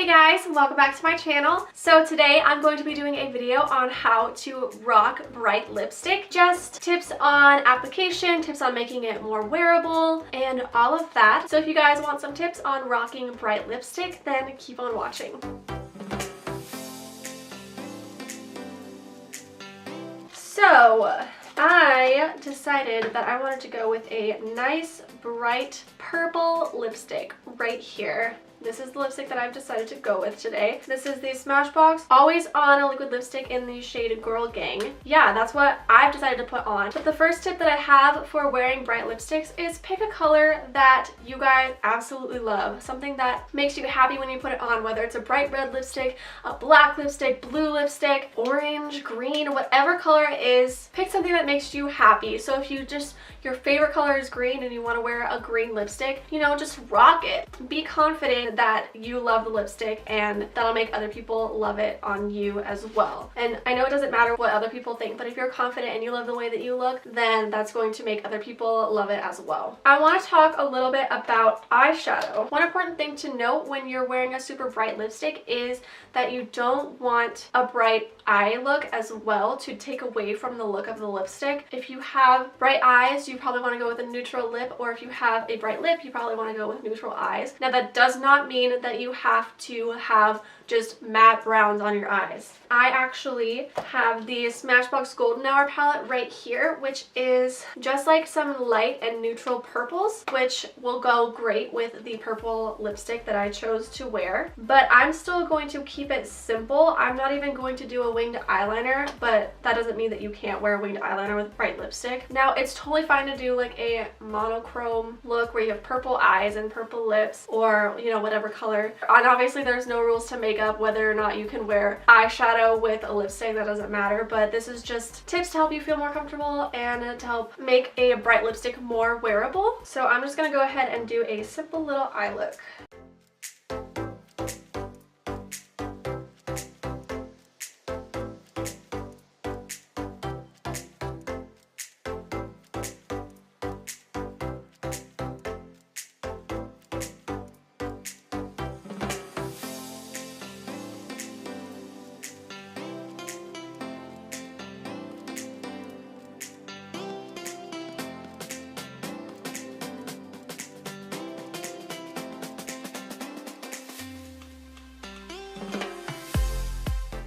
Hey guys, welcome back to my channel. So today I'm going to be doing a video on how to rock bright lipstick. Just tips on application, tips on making it more wearable, and all of that. So if you guys want some tips on rocking bright lipstick, then keep on watching. So I decided that I wanted to go with a nice bright purple lipstick right here. This is the lipstick that I've decided to go with today. This is the Smashbox Always On a liquid lipstick in the shade Girl Gang. Yeah, that's what I've decided to put on. But the first tip that I have for wearing bright lipsticks is pick a color that you guys absolutely love. Something that makes you happy when you put it on, whether it's a bright red lipstick, a black lipstick, blue lipstick, orange, green, whatever color it is. Pick something that makes you happy. So if your favorite color is green and you want to wear a green lipstick, you know, just rock it. Be confident that you love the lipstick and that'll make other people love it on you as well. And I know it doesn't matter what other people think, but if you're confident and you love the way that you look, then that's going to make other people love it as well. I want to talk a little bit about eyeshadow. One important thing to note when you're wearing a super bright lipstick is that you don't want a bright eye look as well to take away from the look of the lipstick. If you have bright eyes, you probably want to go with a neutral lip, or if you have a bright lip, you probably want to go with neutral eyes. Now that does not mean that you have to have just matte browns on your eyes. I actually have the Smashbox Golden Hour palette right here, which is just like some light and neutral purples, which will go great with the purple lipstick that I chose to wear. But I'm still going to keep it simple. I'm not even going to do a winged eyeliner, but that doesn't mean that you can't wear a winged eyeliner with bright lipstick. Now, it's totally fine to do like a monochrome look where you have purple eyes and purple lips, or, you know, whatever color. And obviously there's no rules to makeup whether or not you can wear eyeshadow with a lipstick. That doesn't matter, but this is just tips to help you feel more comfortable and to help make a bright lipstick more wearable. So I'm just gonna go ahead and do a simple little eye look.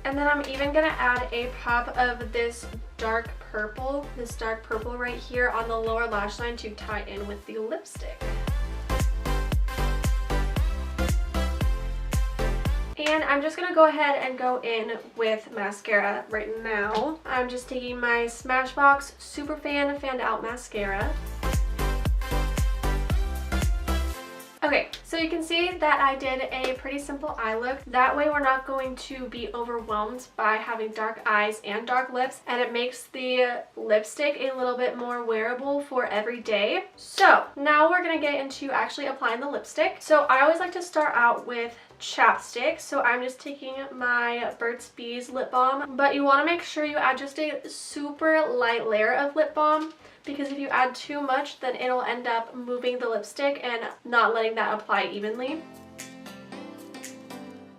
And then I'm even gonna add a pop of this dark purple right here on the lower lash line to tie in with the lipstick. And I'm just gonna go ahead and go in with mascara right now. I'm just taking my Smashbox Superfan Fanned Out Mascara. Okay, so you can see that I did a pretty simple eye look. That way we're not going to be overwhelmed by having dark eyes and dark lips, and it makes the lipstick a little bit more wearable for every day. So now we're gonna get into actually applying the lipstick. So I always like to start out with chapstick, so I'm just taking my Burt's Bees lip balm, but you want to make sure you add just a super light layer of lip balm, because if you add too much, then it'll end up moving the lipstick and not letting that apply evenly.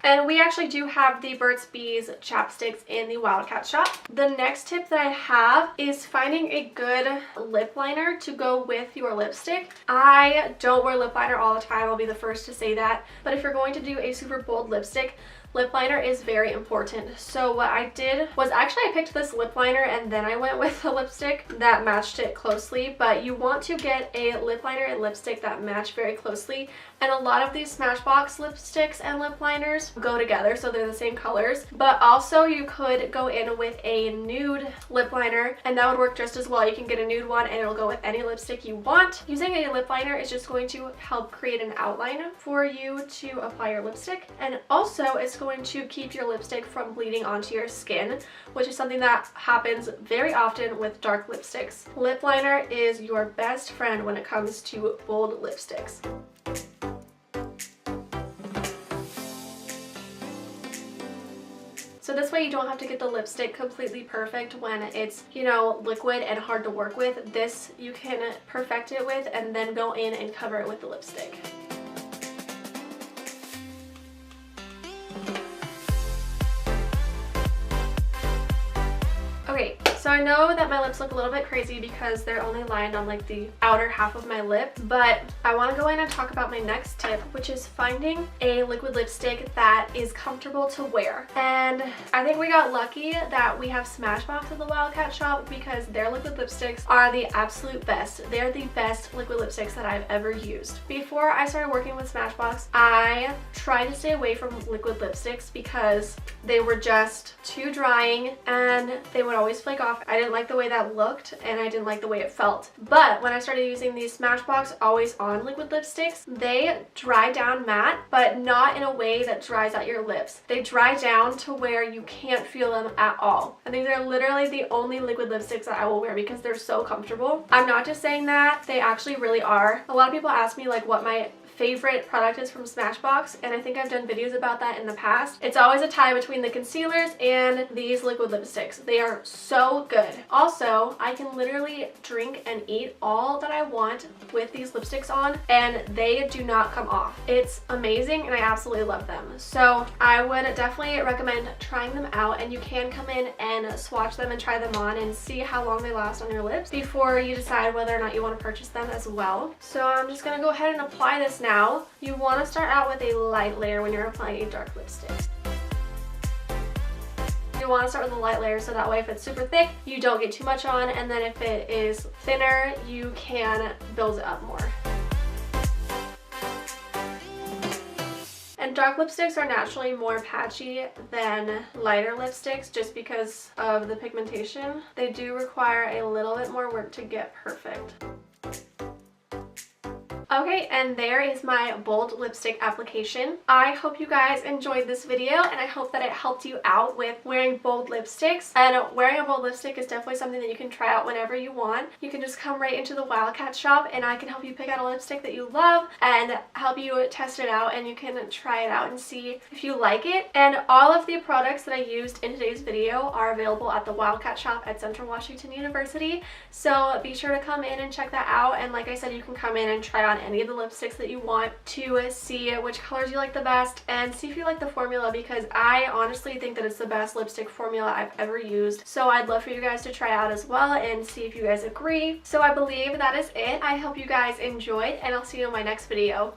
And we actually do have the Burt's Bees chapsticks in the Wildcat shop. The next tip that I have is finding a good lip liner to go with your lipstick. I don't wear lip liner all the time, I'll be the first to say that. But if you're going to do a super bold lipstick, lip liner is very important. So what I did was actually I picked this lip liner and then I went with a lipstick that matched it closely, but you want to get a lip liner and lipstick that match very closely. And a lot of these Smashbox lipsticks and lip liners go together, so they're the same colors. But also you could go in with a nude lip liner and that would work just as well. You can get a nude one and it'll go with any lipstick you want. Using a lip liner is just going to help create an outline for you to apply your lipstick, and also it's going to keep your lipstick from bleeding onto your skin, which is something that happens very often with dark lipsticks. Lip liner is your best friend when it comes to bold lipsticks. So this way you don't have to get the lipstick completely perfect when it's, you know, liquid and hard to work with. This you can perfect it with and then go in and cover it with the lipstick. So I know that my lips look a little bit crazy because they're only lined on like the outer half of my lip, but I want to go in and talk about my next tip, which is finding a liquid lipstick that is comfortable to wear. And I think we got lucky that we have Smashbox at the Wildcat shop because their liquid lipsticks are the absolute best. They're the best liquid lipsticks that I've ever used. Before I started working with Smashbox, I tried to stay away from liquid lipsticks because they were just too drying and they would always flake off. I didn't like the way that looked and I didn't like the way it felt. But when I started using these Smashbox Always On liquid lipsticks, they dry down matte, but not in a way that dries out your lips. They dry down to where you can't feel them at all. And these are literally the only liquid lipsticks that I will wear because they're so comfortable. I'm not just saying that, they actually really are. A lot of people ask me like what my favorite product is from Smashbox, and I think I've done videos about that in the past. It's always a tie between the concealers and these liquid lipsticks. They are so good. Also, I can literally drink and eat all that I want with these lipsticks on and they do not come off. It's amazing and I absolutely love them. So I would definitely recommend trying them out, and you can come in and swatch them and try them on and see how long they last on your lips before you decide whether or not you want to purchase them as well. So I'm just gonna go ahead and apply this now. You want to start out with a light layer when you're applying a dark lipstick. You want to start with a light layer so that way if it's super thick, you don't get too much on, and then if it is thinner, you can build it up more. And dark lipsticks are naturally more patchy than lighter lipsticks just because of the pigmentation. They do require a little bit more work to get perfect. Okay, and there is my bold lipstick application. I hope you guys enjoyed this video and I hope that it helped you out with wearing bold lipsticks. And wearing a bold lipstick is definitely something that you can try out whenever you want. You can just come right into the Wildcat shop and I can help you pick out a lipstick that you love and help you test it out, and you can try it out and see if you like it. And all of the products that I used in today's video are available at the Wildcat shop at Central Washington University. So be sure to come in and check that out. And like I said, you can come in and try on any of the lipsticks that you want to see which colors you like the best and see if you like the formula, because I honestly think that it's the best lipstick formula I've ever used. So I'd love for you guys to try out as well and see if you guys agree. So I believe that is it. I hope you guys enjoyed and I'll see you in my next video.